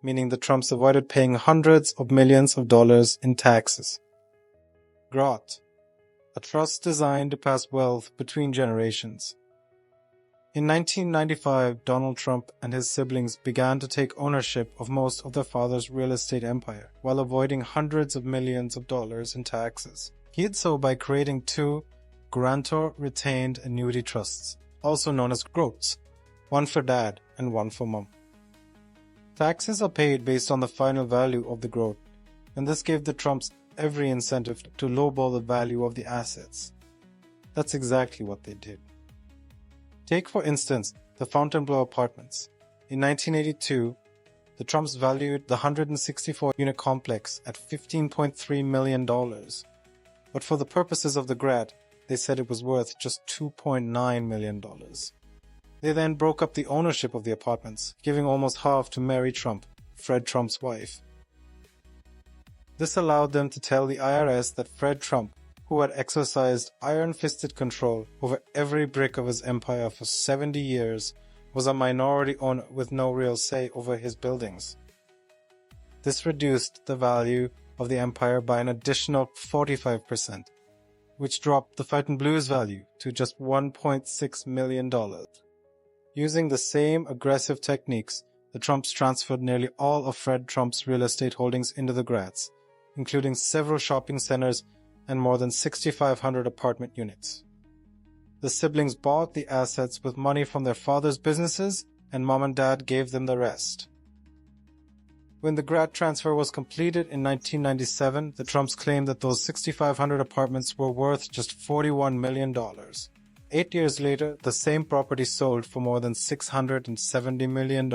meaning the Trumps avoided paying hundreds of millions of dollars in taxes. Growth, a trust designed to pass wealth between generations. In 1995, Donald Trump and his siblings began to take ownership of most of their father's real estate empire while avoiding hundreds of millions of dollars in taxes. He did so by creating two grantor retained annuity trusts, also known as GROTs, one for dad and one for mom. Taxes are paid based on the final value of the GROT, and this gave the Trumps every incentive to lowball the value of the assets. That's exactly what they did. Take, for instance, the Fontainebleau apartments. In 1982, the Trumps valued the 164-unit complex at $15.3 million. But for the purposes of the grad, they said it was worth just $2.9 million. They then broke up the ownership of the apartments, giving almost half to Mary Trump, Fred Trump's wife. This allowed them to tell the IRS that Fred Trump, who had exercised iron-fisted control over every brick of his empire for 70 years, was a minority owner with no real say over his buildings. This reduced the value of the empire by an additional 45%, which dropped the Fontainebleau's value to just $1.6 million. Using the same aggressive techniques, the Trumps transferred nearly all of Fred Trump's real estate holdings into the Grats, including several shopping centers and more than 6,500 apartment units. The siblings bought the assets with money from their father's businesses, and mom and dad gave them the rest. When the Grat transfer was completed in 1997, the Trumps claimed that those 6,500 apartments were worth just $41 million. 8 years later, the same property sold for more than $670 million.